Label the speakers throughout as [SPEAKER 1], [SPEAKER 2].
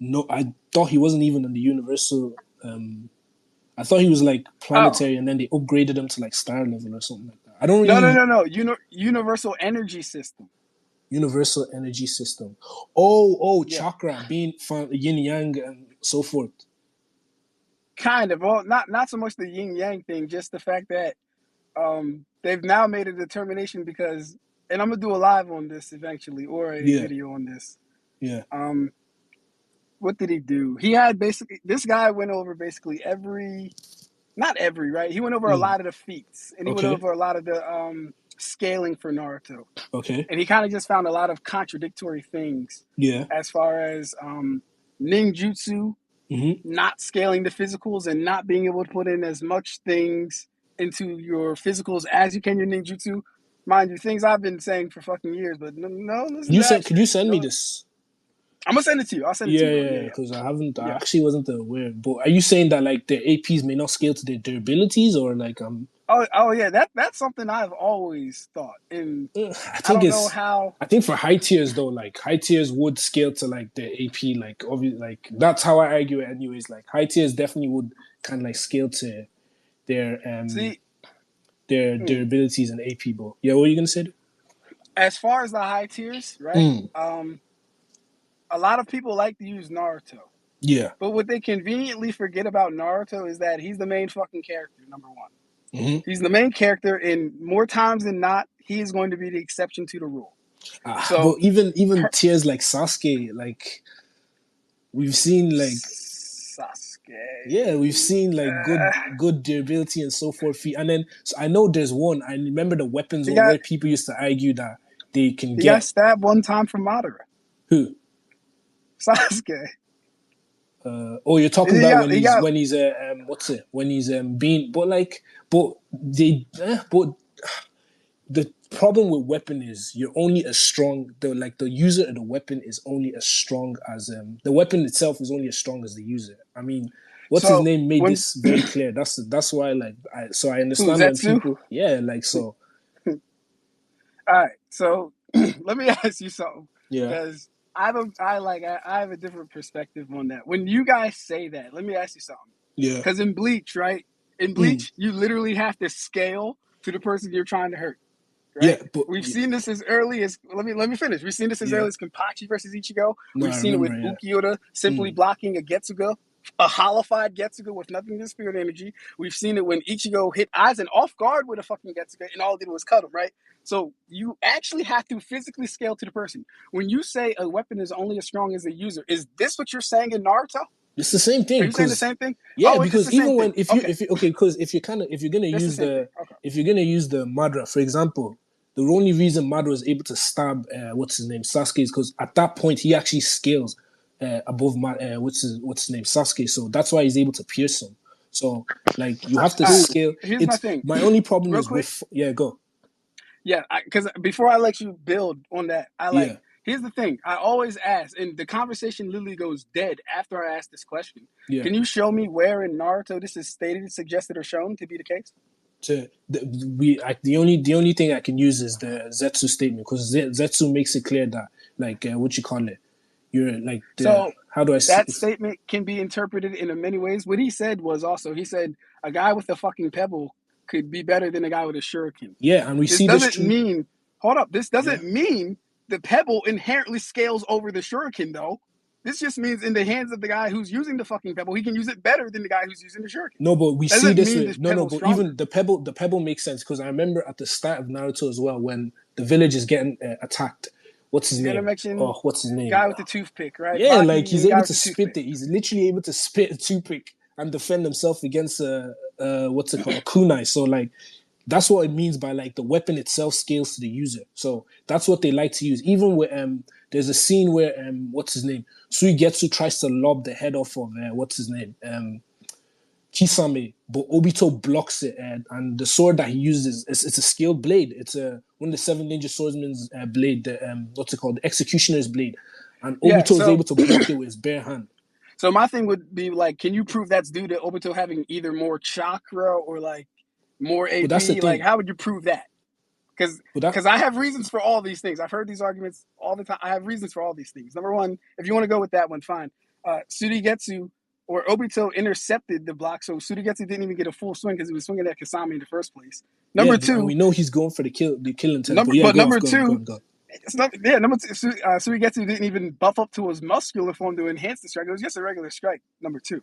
[SPEAKER 1] No, I thought he wasn't even in the universal. I thought he was like
[SPEAKER 2] Oh,
[SPEAKER 1] planetary, and then they upgraded him to like star level or something like that. I don't
[SPEAKER 2] no, no,
[SPEAKER 1] really
[SPEAKER 2] no, no. Universal energy system.
[SPEAKER 1] universal energy system. Oh,
[SPEAKER 2] Yeah,
[SPEAKER 1] chakra being yin yang and so forth.
[SPEAKER 2] kind of. Well, not so much the yin yang thing, just the fact that they've now made a determination because, and I'm gonna do a live on this eventually or a
[SPEAKER 1] Yeah,
[SPEAKER 2] video on this.
[SPEAKER 1] yeah.
[SPEAKER 2] Um, what did he do? He had basically this guy went over basically every, not every, right? He went over a
[SPEAKER 1] Mm,
[SPEAKER 2] lot of the feats and he went
[SPEAKER 1] okay,
[SPEAKER 2] over a lot of the scaling for Naruto,
[SPEAKER 1] okay.
[SPEAKER 2] and he kind of just found a lot of contradictory things
[SPEAKER 1] Yeah.
[SPEAKER 2] as far as ninjutsu
[SPEAKER 1] Mm-hmm.
[SPEAKER 2] not scaling the physicals and not being able to put in as much things into your physicals as you can your ninjutsu. Mind you, things I've been saying for fucking years, but no, no listen to that
[SPEAKER 1] Could you
[SPEAKER 2] shit.
[SPEAKER 1] send me
[SPEAKER 2] No,
[SPEAKER 1] this?
[SPEAKER 2] I'm gonna send it to you. I'll send it to
[SPEAKER 1] Yeah,
[SPEAKER 2] you, bro.
[SPEAKER 1] yeah,
[SPEAKER 2] Yeah,
[SPEAKER 1] because I haven't. I
[SPEAKER 2] yeah,
[SPEAKER 1] actually wasn't aware. But are you saying that like their APs may not scale to their durabilities, or like
[SPEAKER 2] oh yeah. That's something I've always thought, and
[SPEAKER 1] I
[SPEAKER 2] I
[SPEAKER 1] think
[SPEAKER 2] don't know
[SPEAKER 1] it's.
[SPEAKER 2] how.
[SPEAKER 1] I think for high tiers though, like high tiers would scale to like their AP. Like obviously, like that's how I argue it. Anyways, like high tiers definitely would kind of like scale to their
[SPEAKER 2] See,
[SPEAKER 1] their
[SPEAKER 2] mm,
[SPEAKER 1] durabilities and AP. But yeah, what are you gonna say?
[SPEAKER 2] as far as the high tiers, right?
[SPEAKER 1] Mm,
[SPEAKER 2] A lot of people like to use Naruto.
[SPEAKER 1] yeah.
[SPEAKER 2] But what they conveniently forget about Naruto is that he's the main fucking character, number one.
[SPEAKER 1] Mm-hmm.
[SPEAKER 2] He's the main character, and more times than not, he is going to be the exception to the rule.
[SPEAKER 1] But
[SPEAKER 2] So,
[SPEAKER 1] even
[SPEAKER 2] per-
[SPEAKER 1] tiers like Sasuke, like we've seen like
[SPEAKER 2] Sasuke.
[SPEAKER 1] yeah, we've seen like good durability and so forth. And then so I know there's one. I remember the weapons
[SPEAKER 2] He
[SPEAKER 1] one
[SPEAKER 2] got
[SPEAKER 1] where people used to argue that they can
[SPEAKER 2] he got
[SPEAKER 1] get
[SPEAKER 2] stabbed one time from Madara.
[SPEAKER 1] who.
[SPEAKER 2] Sasuke.
[SPEAKER 1] Oh, you're talking
[SPEAKER 2] He
[SPEAKER 1] about
[SPEAKER 2] got he got
[SPEAKER 1] when he's what's it when he's being but they but the problem with weapon is you're only as strong the user of the weapon is only as strong as the weapon itself is only as strong as the user. I mean, what's his
[SPEAKER 2] so
[SPEAKER 1] name made
[SPEAKER 2] when
[SPEAKER 1] this very clear. That's why so I
[SPEAKER 2] who
[SPEAKER 1] understand when
[SPEAKER 2] Zetsu?
[SPEAKER 1] people yeah like so
[SPEAKER 2] All right, so let me ask you something
[SPEAKER 1] yeah
[SPEAKER 2] because I have a different perspective on that. When you guys say that, let me ask you something.
[SPEAKER 1] yeah
[SPEAKER 2] Because in Bleach, right? In
[SPEAKER 1] mm,
[SPEAKER 2] Bleach, you literally have to scale to the person you're trying to hurt,
[SPEAKER 1] yeah
[SPEAKER 2] right?
[SPEAKER 1] but
[SPEAKER 2] We've
[SPEAKER 1] yeah,
[SPEAKER 2] seen this as early as let me finish. We've seen this as
[SPEAKER 1] yeah
[SPEAKER 2] early as Kenpachi versus Ichigo.
[SPEAKER 1] no
[SPEAKER 2] We've
[SPEAKER 1] I
[SPEAKER 2] seen it
[SPEAKER 1] remember
[SPEAKER 2] with
[SPEAKER 1] yeah
[SPEAKER 2] Ukiyoda simply
[SPEAKER 1] mm,
[SPEAKER 2] blocking a Getsuga, a holified Getsuga with nothing but spirit energy. We've seen it when Ichigo hit Aizen off guard with a fucking Getsuga, and all it did was cut him, right? So you actually have to physically scale to the person. When you say a weapon is only as strong as the user, is this what you're saying in Naruto?
[SPEAKER 1] it's the same
[SPEAKER 2] Are
[SPEAKER 1] thing
[SPEAKER 2] you saying the
[SPEAKER 1] because
[SPEAKER 2] same thing?
[SPEAKER 1] yeah
[SPEAKER 2] Oh, it's
[SPEAKER 1] because
[SPEAKER 2] the same
[SPEAKER 1] even
[SPEAKER 2] thing.
[SPEAKER 1] when
[SPEAKER 2] Okay,
[SPEAKER 1] if you okay because if you're gonna
[SPEAKER 2] it's the
[SPEAKER 1] use
[SPEAKER 2] same thing. Okay.
[SPEAKER 1] the Madara for example, the only reason Madara was able to stab what's his name Sasuke is because at that point he actually scales above what's his name Sasuke, so that's why he's able to pierce him. So like you have to
[SPEAKER 2] All right.
[SPEAKER 1] scale.
[SPEAKER 2] Here's my
[SPEAKER 1] It's
[SPEAKER 2] thing,
[SPEAKER 1] my only problem
[SPEAKER 2] real
[SPEAKER 1] is
[SPEAKER 2] quick.
[SPEAKER 1] with yeah go
[SPEAKER 2] Yeah, because before I let you build on that,
[SPEAKER 1] yeah
[SPEAKER 2] here's the thing. I always ask, and the conversation literally goes dead after I ask this question.
[SPEAKER 1] yeah
[SPEAKER 2] Can you show me where in Naruto this is stated, suggested, or shown to be the case?
[SPEAKER 1] to the only thing I can use is the Zetsu statement because Zetsu makes it clear that like what you call it you're like the
[SPEAKER 2] So
[SPEAKER 1] how do I
[SPEAKER 2] that statement can be interpreted in many ways. What he said was also he said a guy with a fucking pebble could be better than a guy with a shuriken.
[SPEAKER 1] yeah and we
[SPEAKER 2] This
[SPEAKER 1] see this
[SPEAKER 2] doesn't
[SPEAKER 1] true
[SPEAKER 2] mean hold up. This
[SPEAKER 1] yeah
[SPEAKER 2] doesn't mean the pebble inherently scales over the shuriken though. This just means in the hands of the guy who's using the fucking pebble, he can use it better than the guy who's using the shuriken.
[SPEAKER 1] no but we
[SPEAKER 2] That
[SPEAKER 1] see
[SPEAKER 2] doesn't
[SPEAKER 1] this
[SPEAKER 2] mean
[SPEAKER 1] with
[SPEAKER 2] this
[SPEAKER 1] no
[SPEAKER 2] pebble's
[SPEAKER 1] but
[SPEAKER 2] stronger.
[SPEAKER 1] even the pebble makes sense because I remember at the start of Naruto as well when the village is getting attacked what's his
[SPEAKER 2] You're gonna
[SPEAKER 1] name
[SPEAKER 2] mention
[SPEAKER 1] what's his name
[SPEAKER 2] guy with the toothpick, right?
[SPEAKER 1] yeah like
[SPEAKER 2] Baki
[SPEAKER 1] he's
[SPEAKER 2] and guy
[SPEAKER 1] able
[SPEAKER 2] with
[SPEAKER 1] to
[SPEAKER 2] the
[SPEAKER 1] spit
[SPEAKER 2] toothpick.
[SPEAKER 1] it he's literally able to spit a toothpick and defend himself against what's it called a kunai so like that's what it means by like the weapon itself scales to the user. So that's what they like to use. Even with there's a scene where what's his name Suigetsu tries to lob the head off of what's his name Kisame, but Obito blocks it, and the sword that he uses it's a skilled blade. It's a one of the seven ninja swordsman's blade. The what's it called? The executioner's blade, and
[SPEAKER 2] Yeah,
[SPEAKER 1] Obito is
[SPEAKER 2] so
[SPEAKER 1] able to block it with his bare hand.
[SPEAKER 2] so my thing would be like, can you prove that's due to Obito having either more chakra or like more
[SPEAKER 1] But that's the
[SPEAKER 2] AP? Like,
[SPEAKER 1] thing.
[SPEAKER 2] how would you prove that? Because
[SPEAKER 1] But that
[SPEAKER 2] because I have reasons for all these things. I've heard these arguments all the time. I have reasons for all these things. Number one, if you want to go with that one, fine. Tsurugetsu or Obito intercepted the block, so Tsurugetsu didn't even get a full swing because he was swinging at Kasami in the first place. Number
[SPEAKER 1] and
[SPEAKER 2] two,
[SPEAKER 1] we know he's going for the kill intent.
[SPEAKER 2] number
[SPEAKER 1] But yeah,
[SPEAKER 2] but
[SPEAKER 1] go off,
[SPEAKER 2] number
[SPEAKER 1] go on, go
[SPEAKER 2] two,
[SPEAKER 1] on, go on.
[SPEAKER 2] it's not yeah. Number two, Tsurugetsu didn't even buff up to his muscular form to enhance the strike. It was just a regular strike. Number two,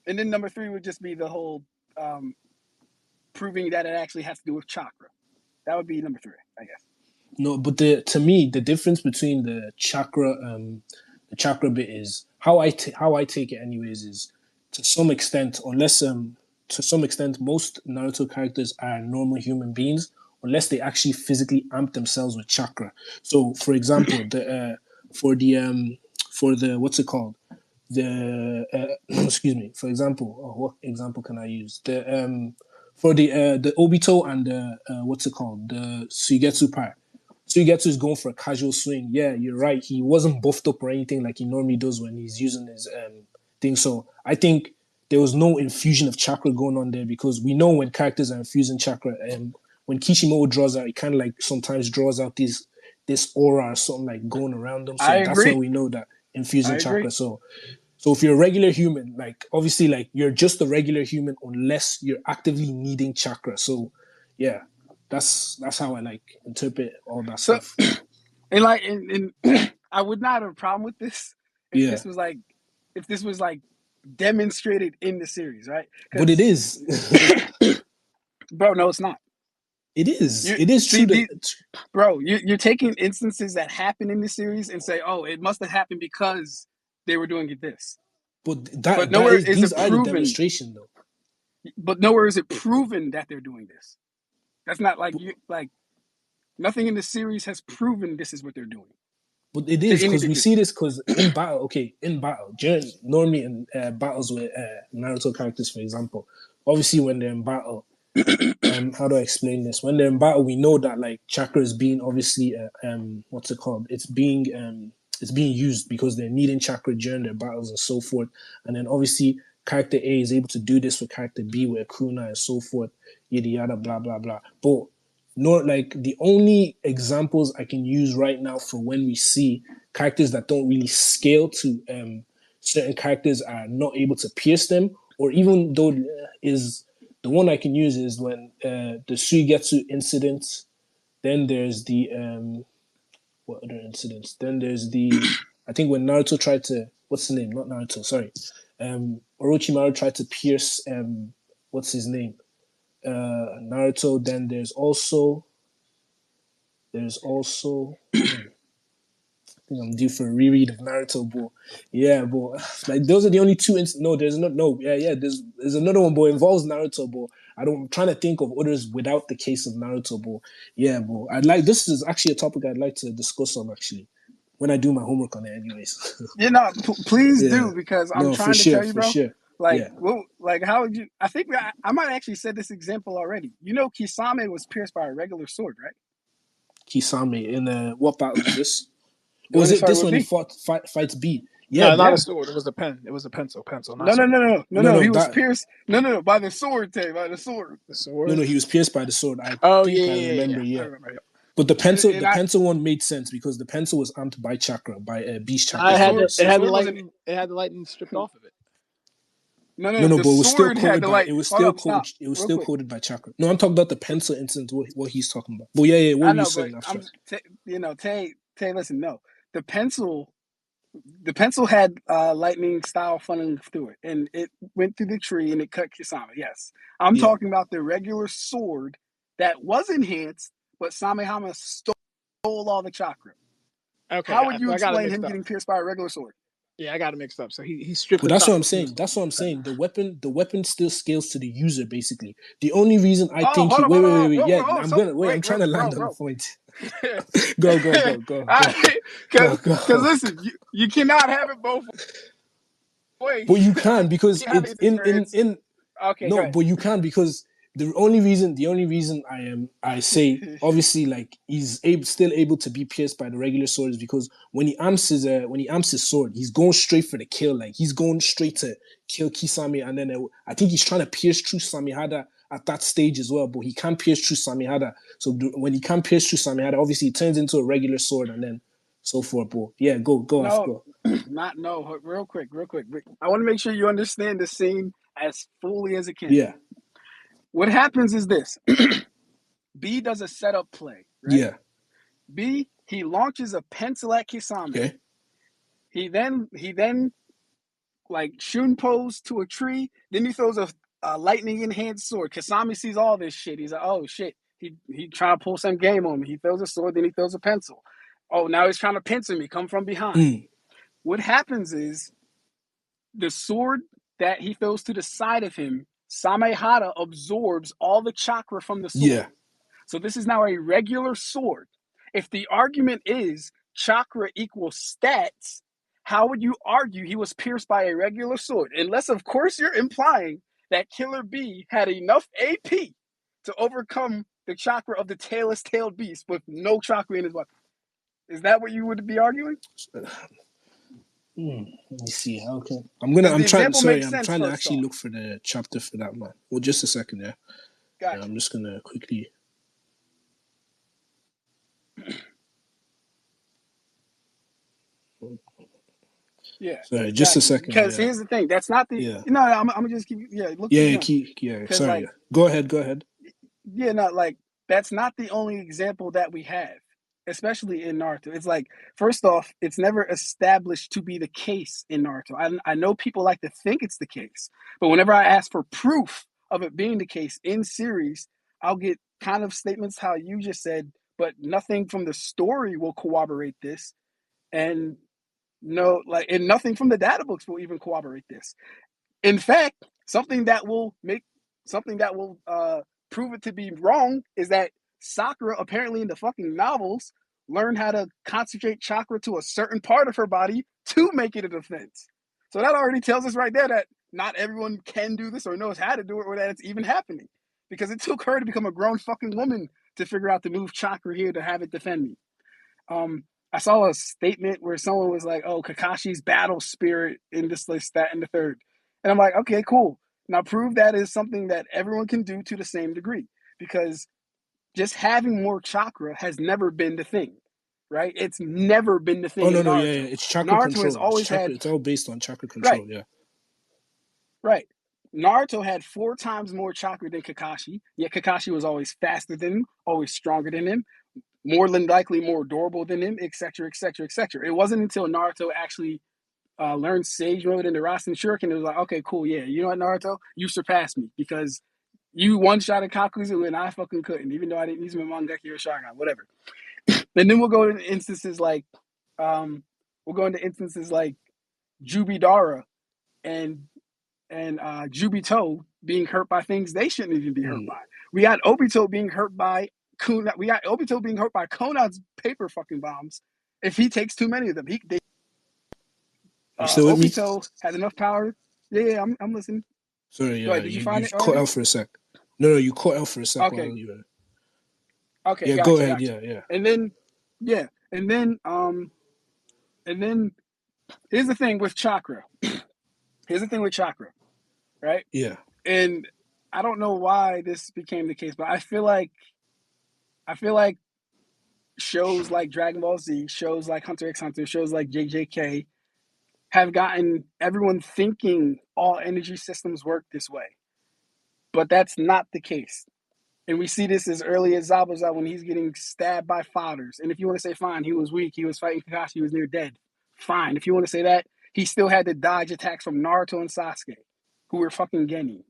[SPEAKER 2] and then number three would just be the whole proving that it actually has to do with chakra. That would be number three, I guess.
[SPEAKER 1] No, but to me, the difference between the chakra bit is how I take it anyways is to some extent, unless to some extent most Naruto characters are normal human beings, unless they actually physically amp themselves with chakra. So, for example, for the what's it called? The excuse me. For example, what example can I use? For the Obito and the what's it called? The Suigetsu part. Suigetsu is going for a casual swing. Yeah, you're right. He wasn't buffed up or anything like he normally does when he's using his thing. So I think there was no infusion of chakra going on there because we know when characters are infusing chakra, when Kishimoto draws out, he kind of like sometimes draws out this aura or something like going around them. So that's when we know that infusing chakra. So if you're a regular human, like obviously like you're just a regular human unless you're actively needing chakra. So yeah, that's how I like interpret all that stuff.
[SPEAKER 2] And I would not have a problem with this if this was like demonstrated in the series, right?
[SPEAKER 1] But it is.
[SPEAKER 2] Bro, no, it's not.
[SPEAKER 1] It is. It is true.
[SPEAKER 2] Bro, you're taking instances that happen in the series and say, oh, it must have happened because they were doing it this.
[SPEAKER 1] But nowhere is these are the demonstration though.
[SPEAKER 2] But nowhere is it proven that they're doing this. That's not like nothing in the series has proven this is what they're doing.
[SPEAKER 1] But it is because we see this because in battle, normally in battles with Naruto characters, for example, obviously when they're in battle, how do I explain this? When they're in battle, we know that like chakra is being obviously what's it called? It's being used because they're needing chakra during their battles and so forth. And then obviously character A is able to do this with character B with Akuna and so forth, yada yada, blah blah blah. But like the only examples I can use right now for when we see characters that don't really scale to certain characters are not able to pierce them, or even though is the one I can use is when the Suigetsu incident. Then there's the what other incidents? Then there's the I think when Naruto tried to what's the name? Not Naruto, sorry. Orochimaru tried to pierce what's his name? Naruto. Then there's also I think I'm due for a reread of Naruto, boy. Yeah, boy. Like those are the only two no, there's there's another one, boy. Involves Naruto, boy. I'm trying to think of others without the case of Naruto, boy. Yeah, boy. This is actually a topic I'd like to discuss on actually. When I do my homework on it anyways.
[SPEAKER 2] Please do, because I'm trying to tell you, bro.
[SPEAKER 1] Sure.
[SPEAKER 2] How would you I think I might actually said this example already. You know Kisame was pierced by a regular sword, right?
[SPEAKER 1] Kisame in what battle was this? Was it this when he fights B?
[SPEAKER 3] Yeah, no, not a sword. It was a pen. It was a pencil.
[SPEAKER 2] No. He was pierced. No, by the sword, by the sword.
[SPEAKER 3] The sword.
[SPEAKER 1] No, he was pierced by the sword. I remember.
[SPEAKER 3] Yeah.
[SPEAKER 1] But the pencil one made sense because the pencil was amped by chakra, by beast chakra.
[SPEAKER 3] It had the lightning stripped off of it.
[SPEAKER 2] No,
[SPEAKER 1] but it was still coated by still coated by chakra. No, I'm talking about the pencil instance. What he's talking about. But yeah. What were you saying?
[SPEAKER 2] Tay, listen, no. The pencil had lightning style funneling through it, and it went through the tree and it cut Kisame. Yes, I'm talking about the regular sword that was enhanced, but Samehama stole all the chakra.
[SPEAKER 3] Okay,
[SPEAKER 2] how would you explain him getting pierced by a regular sword?
[SPEAKER 3] Yeah, I got it mixed up. So he stripped.
[SPEAKER 1] But that's what I'm saying. The weapon still scales to the user. Basically, the only reason I think I'm trying to land on the point. Go.
[SPEAKER 2] Because listen, you cannot have it both ways.
[SPEAKER 1] But you can because it's in.
[SPEAKER 2] Okay.
[SPEAKER 1] No, but you can because the only reason I say obviously like he's still able to be pierced by the regular sword is because when he amps his sword, he's going straight for the kill. Like he's going straight to kill Kisame, and then I think he's trying to pierce through Samehada at that stage as well, but he can't pierce through Samehada. So when he can't pierce through Samehada, obviously it turns into a regular sword, and then so forth. But yeah, go off, go.
[SPEAKER 2] Real quick. I want to make sure you understand the scene as fully as it can.
[SPEAKER 1] Yeah.
[SPEAKER 2] What happens is this. B does a setup play, right?
[SPEAKER 1] Yeah.
[SPEAKER 2] B, he launches a pencil at Kisame.
[SPEAKER 1] Okay.
[SPEAKER 2] He then like shunpos to a tree. Then he throws a lightning enhanced sword. Kasami sees all this shit. He's like, oh shit. He trying to pull some game on me. He throws a sword, then he throws a pencil. Oh, now he's trying to pincer me, come from behind. What happens is the sword that he throws to the side of him, Samehada absorbs all the chakra from the sword.
[SPEAKER 1] Yeah.
[SPEAKER 2] So this is now a regular sword. If the argument is chakra equals stats, how would you argue he was pierced by a regular sword? Unless, of course, you're implying that Killer B had enough AP to overcome the chakra of the tailed beast with no chakra in his weapon. Is that what you would be arguing?
[SPEAKER 1] Let me see. Okay. I'm trying to actually look for the chapter for that, man. Well, just a second, yeah.
[SPEAKER 2] Gotcha.
[SPEAKER 1] Yeah, I'm just gonna quickly.
[SPEAKER 2] Yeah.
[SPEAKER 1] Sorry, just a second.
[SPEAKER 2] Because here's the thing. That's not the.
[SPEAKER 1] Yeah.
[SPEAKER 2] No, I'm gonna just keep. Yeah. Look.
[SPEAKER 1] Yeah. Sorry. Like, Go ahead.
[SPEAKER 2] Yeah. Like that's not the only example that we have, especially in Naruto. It's like, first off, it's never established to be the case in Naruto. I know people like to think it's the case, but whenever I ask for proof of it being the case in series, I'll get kind of statements how you just said, but nothing from the story will corroborate this, and nothing from the data books will even corroborate this. In fact, something that will prove it to be wrong is that Sakura, apparently in the fucking novels, learned how to concentrate chakra to a certain part of her body to make it a defense. So that already tells us right there that not everyone can do this or knows how to do it or that it's even happening. Because it took her to become a grown fucking woman to figure out to move chakra here to have it defend me. I saw a statement where someone was like, oh, Kakashi's battle spirit in this list, that, and the third. And I'm like, okay, cool. Now prove that is something that everyone can do to the same degree. Because just having more chakra has never been the thing, right? It's never been the thing.
[SPEAKER 1] Oh, no, yeah. It's chakra
[SPEAKER 2] Naruto
[SPEAKER 1] control.
[SPEAKER 2] Has always
[SPEAKER 1] it's all based on chakra control,
[SPEAKER 2] right.
[SPEAKER 1] Yeah.
[SPEAKER 2] Right. Naruto had 4 times more chakra than Kakashi, yet Kakashi was always faster than him, always stronger than him, more than likely more adorable than him, etc., etc., etc. It wasn't until Naruto actually learned Sage Mode in the Rasen Shuriken, it was like, okay, cool, yeah, you know what, Naruto? You surpassed me because you one-shot at Kakuzu and I fucking couldn't, even though I didn't use my Mangeki or Sharingan, whateand then we'll go into instances like Jubidara and Jubito being hurt by things they shouldn't even be hurt by. We got Obito being hurt by Konan's paper fucking bombs. If he takes too many of them, Obito has enough power. Yeah, I'm listening.
[SPEAKER 1] Sorry, yeah. Did you find it? Cut out for a sec. No, you cut out for a sec.
[SPEAKER 2] Okay.
[SPEAKER 1] Okay. Yeah, go ahead. Yeah.
[SPEAKER 2] And then here's the thing with chakra. Right?
[SPEAKER 1] Yeah.
[SPEAKER 2] And I don't know why this became the case, but I feel like shows like Dragon Ball Z, shows like Hunter x Hunter, shows like JJK have gotten everyone thinking all energy systems work this way. But that's not the case. And we see this as early as Zabuza when he's getting stabbed by fathers. And if you want to say, fine, he was weak, he was fighting Kakashi, he was near dead. Fine. If you want to say that, he still had to dodge attacks from Naruto and Sasuke, who were fucking Genin.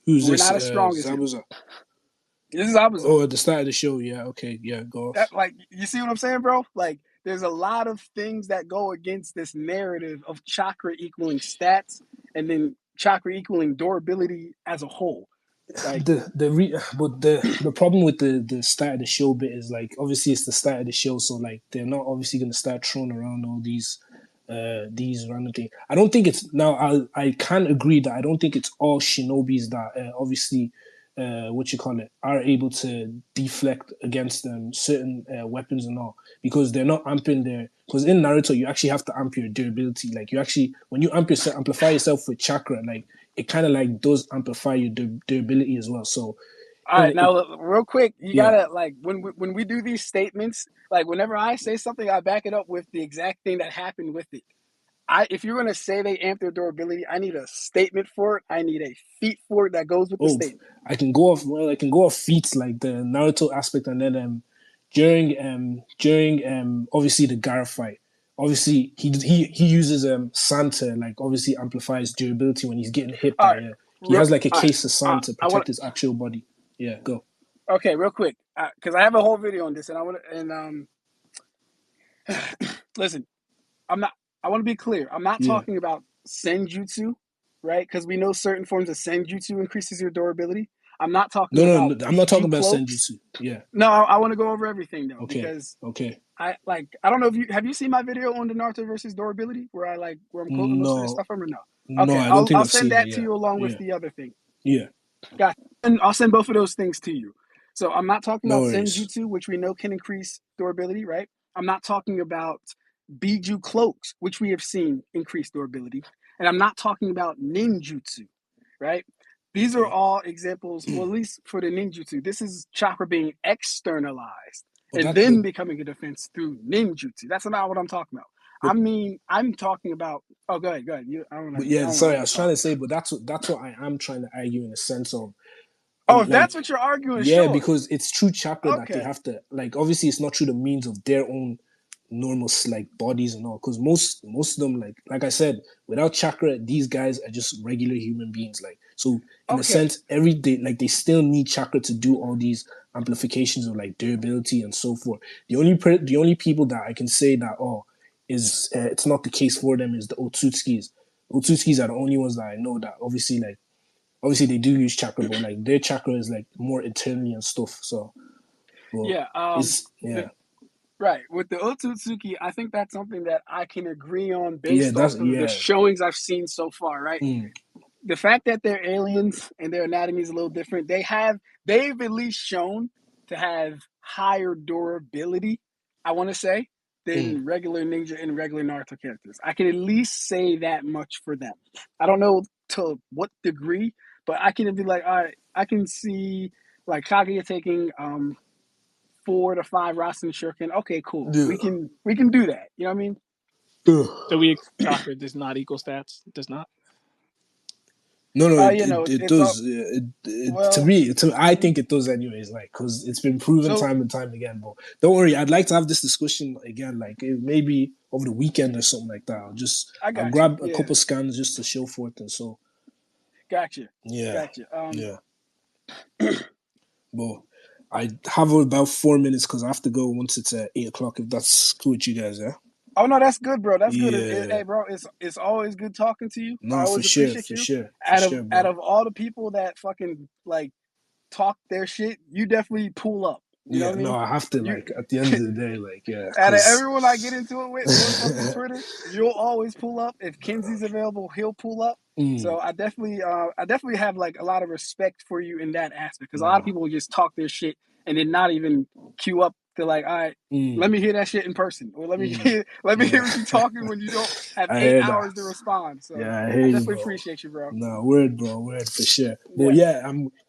[SPEAKER 1] Who's
[SPEAKER 2] We're
[SPEAKER 1] this?
[SPEAKER 2] not as strong as
[SPEAKER 1] Zabuza.
[SPEAKER 2] This is Zabuza.
[SPEAKER 1] Oh, at the start of the show, yeah. Okay, yeah, go off.
[SPEAKER 2] Like, you see what I'm saying, bro? Like, there's a lot of things that go against this narrative of chakra equaling stats and then chakra equaling durability as a whole. Like,
[SPEAKER 1] the problem with the start of the show bit is, like, obviously it's the start of the show, so like they're not obviously going to start throwing around all these random things. I don't think it's now. I can agree that I don't think it's all shinobis that obviously are able to deflect against certain weapons and all, because they're not amping their. Because in Naruto you actually have to amp your durability. Like, you actually, when you amplify yourself with chakra, like, it kind of like does amplify your durability as well. So
[SPEAKER 2] All right, now real quick, you
[SPEAKER 1] Yeah.
[SPEAKER 2] gotta like when we do these statements, like whenever I say something, I back it up with the exact thing that happened with it. If you're gonna say they amp their durability, I need a statement for it. I need a feat for it that goes with the statement.
[SPEAKER 1] I can go off. Well, I can go off feats like the Naruto aspect, and then during obviously the Gaara fight. Obviously, he uses sand to like obviously amplify his durability when he's getting hit by he has like a case of sand to protect his actual body. Yeah, go.
[SPEAKER 2] Okay, real quick, because I have a whole video on this, and I want to listen. I want to be clear. I'm not talking about senjutsu, right? Because we know certain forms of senjutsu increases your durability. I'm not talking about.
[SPEAKER 1] No, I'm not talking about senjutsu. Yeah.
[SPEAKER 2] No, I want to go over everything though,
[SPEAKER 1] because
[SPEAKER 2] I don't know if you seen my video on the Naruto versus durability where I'm quoting most of this stuff from or no? Okay,
[SPEAKER 1] I don't think
[SPEAKER 2] I'll send that to you along with the other thing.
[SPEAKER 1] Yeah.
[SPEAKER 2] Got you. And I'll send both of those things to you. So I'm not talking about senjutsu, which we know can increase durability, right? I'm not talking about Biju cloaks, which we have seen increase durability. And I'm not talking about ninjutsu, right? These are all examples, well, at least for the ninjutsu, this is chakra being externalized and then becoming a defense through ninjutsu. That's not what I'm talking about. I'm talking about. Oh, go ahead.
[SPEAKER 1] Sorry, I was trying to say, but that's what I am trying to argue in a sense of.
[SPEAKER 2] Oh, if that's what you're arguing,
[SPEAKER 1] yeah,
[SPEAKER 2] sure.
[SPEAKER 1] Because it's true chakra that they have to like. Obviously, it's not through the means of their own normal like bodies and all. Because most of them, like I said, without chakra, these guys are just regular human beings. Like so, in a sense, every day, like they still need chakra to do all these amplifications of like durability and so forth. The only people that I can say that is it's not the case for them is the Otsutskis. Otsutskis are the only ones that I know that obviously they do use chakra, but like their chakra is like more internally and stuff. So
[SPEAKER 2] right. With the Otsutsuki, I think that's something that I can agree on based off of the showings I've seen so far, right? The fact that they're aliens and their anatomy is a little different, they've at least shown to have higher durability, I want to say, than regular ninja and regular Naruto characters. I can at least say that much for them. I don't know to what degree, but I can be like, all right, I can see like Kaguya taking 4 to 5 Rasen Shuriken. Okay, cool. Yeah. We can do that. You know what I mean?
[SPEAKER 3] So we chakra does not equal stats. It does not.
[SPEAKER 1] No, it does. To me, I think it does anyways. Like, because it's been proven time and time again. But don't worry, I'd like to have this discussion again. Like, maybe over the weekend or something like that. I'll grab a couple scans just to show forth and so.
[SPEAKER 2] Gotcha.
[SPEAKER 1] Yeah. But I have about 4 minutes because I have to go once it's at 8:00. If that's cool with you guys, yeah.
[SPEAKER 2] Oh no, that's good, bro. That's good. Hey, bro, it's always good talking to you.
[SPEAKER 1] No,
[SPEAKER 2] I always appreciate you. Out of all the people that fucking like talk their shit, you definitely pull up. You know what I mean?
[SPEAKER 1] No, I have to like at the end of the day, like
[SPEAKER 2] Out of everyone I get into it with on Twitter, you'll always pull up. If Kenzie's available, he'll pull up. So I definitely have like a lot of respect for you in that aspect because a lot of people will just talk their shit and then not even queue up. They're like, all right, let me hear that shit in person, or let me hear what you're talking when you don't have 8 hours to respond. So
[SPEAKER 1] I
[SPEAKER 2] definitely appreciate you, bro.
[SPEAKER 1] No, word for sure. But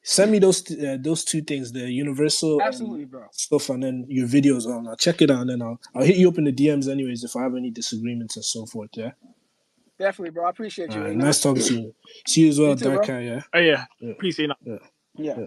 [SPEAKER 1] send me those 2 things, the universal
[SPEAKER 2] absolutely, bro,
[SPEAKER 1] stuff, and then your videos on. I'll check it out, and then I'll hit you up in the DMs anyways if I have any disagreements and so forth. Yeah.
[SPEAKER 2] Definitely, bro. I appreciate you.
[SPEAKER 1] Nice talking to you. See you as well, Dark Guy. Yeah.
[SPEAKER 3] Oh yeah. Appreciate it.
[SPEAKER 2] Yeah.